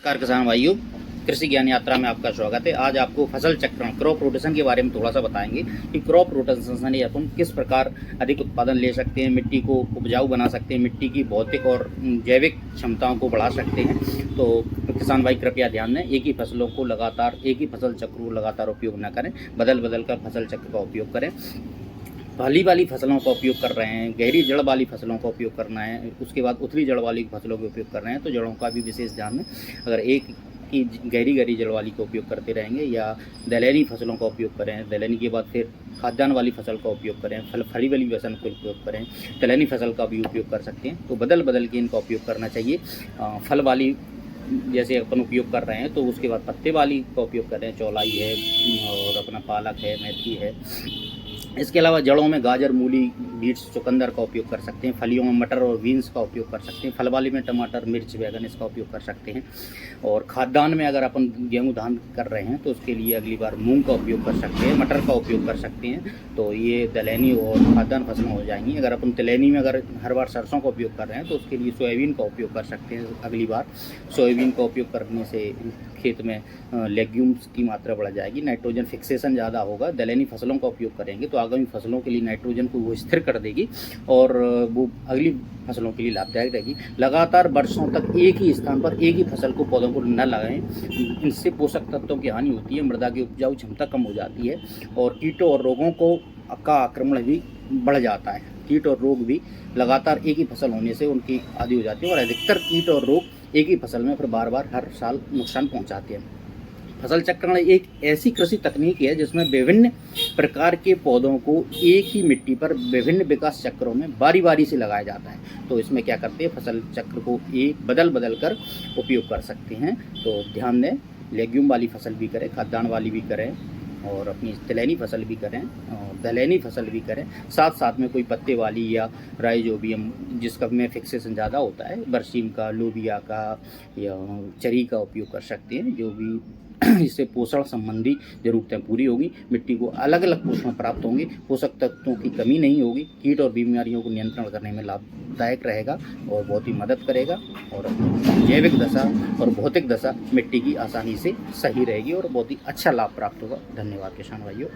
नमस्कार किसान भाइयों, कृषि ज्ञान यात्रा में आपका स्वागत है। आज आपको फसल चक्रण क्रॉप रोटेशन के बारे में थोड़ा सा बताएंगे कि क्रॉप रोटेशन से अपन किस प्रकार अधिक उत्पादन ले सकते हैं, मिट्टी को उपजाऊ बना सकते हैं, मिट्टी की भौतिक और जैविक क्षमताओं को बढ़ा सकते हैं। तो किसान भाई कृपया ध्यान दें, एक ही फसलों को लगातार एक ही फसल चक्र को लगातार उपयोग न करें, बदल बदल कर फसल चक्र का उपयोग करें। फली वाली फसलों का उपयोग कर रहे हैं, गहरी जड़ वाली फसलों का उपयोग करना है, उसके बाद उथली जड़ वाली फसलों का उपयोग कर रहे हैं तो जड़ों का भी विशेष ध्यान में, अगर एक की गहरी जड़ वाली का उपयोग करते रहेंगे या दलहनी फसलों का उपयोग करें, दलहनी के बाद फिर खाद्यान्न वाली फसल का उपयोग करें, फली वाली फसल का उपयोग करें, दलहनी फसल का भी उपयोग कर सकते हैं। तो बदल बदल के इनका उपयोग करना चाहिए। फल वाली जैसे अपन उपयोग कर रहे हैं तो उसके बाद पत्ते वाली का उपयोग कर रहे हैं, चौलाई है और अपना पालक है, मेथी है। इसके अलावा जड़ों में गाजर, मूली, बीट्स, चुकंदर का उपयोग कर सकते हैं। फलियों में मटर और बीन्स का उपयोग कर सकते हैं। फल वाली में टमाटर, मिर्च, बैगन इसका उपयोग कर सकते हैं। और खाद्यान्न में अगर अपन गेहूं धान कर रहे हैं तो उसके लिए अगली बार मूंग का उपयोग कर सकते हैं, मटर का उपयोग कर सकते हैं। तो ये दलहनी और खाद्यान्न फसलें हो जाएंगी। अगर अपन तिलहनी में अगर हर बार सरसों का उपयोग कर रहे हैं तो उसके लिए सोयाबीन का उपयोग कर सकते हैं। अगली बार सोयाबीन का उपयोग करने से खेत में लेग्यूम्स की मात्रा बढ़ जाएगी, नाइट्रोजन फिक्सेशन ज़्यादा होगा। दलहनी फसलों का उपयोग करेंगे तो आगामी फसलों के लिए नाइट्रोजन को वो स्थिर कर देगी और वो अगली फसलों के लिए लाभदायक रहेगी। लगातार वर्षों तक एक ही स्थान पर एक ही फसल को पौधों को न लगाएं, इनसे पोषक तत्वों की हानि होती है, मृदा की उपजाऊ क्षमता कम हो जाती है और कीटों और रोगों का आक्रमण भी बढ़ जाता है। कीट और रोग भी लगातार एक ही फसल होने से उनकी आदि हो जाती है और अधिकतर कीट और रोग एक ही फसल में फिर बार बार हर साल नुकसान पहुंचाते हैं। फसल चक्रण एक ऐसी कृषि तकनीक है जिसमें विभिन्न प्रकार के पौधों को एक ही मिट्टी पर विभिन्न विकास चक्रों में बारी बारी से लगाया जाता है। तो इसमें क्या करते हैं, फसल चक्र को एक बदल बदल कर उपयोग कर सकते हैं। तो ध्यान दें, लेग्यूम वाली फसल भी करें, खाद्यान्न वाली भी करें और अपनी तिलहनी फसल भी करें और दलहनी फसल भी करें। साथ साथ में कोई पत्ते वाली या राइजोबियम जिसका में फिक्सेशन ज़्यादा होता है, बरसीम का, लोबिया का या चरी का उपयोग कर सकते हैं, जो भी इससे पोषण संबंधी ज़रूरतें पूरी होगी। मिट्टी को अलग अलग पोषण प्राप्त होंगे, पोषक तत्वों की कमी नहीं होगी, कीट और बीमारियों को नियंत्रण करने में लाभदायक रहेगा और बहुत ही मदद करेगा और जैविक दशा और भौतिक दशा मिट्टी की आसानी से सही रहेगी और बहुत ही अच्छा लाभ प्राप्त होगा। धन्यवाद किसान भाइयों।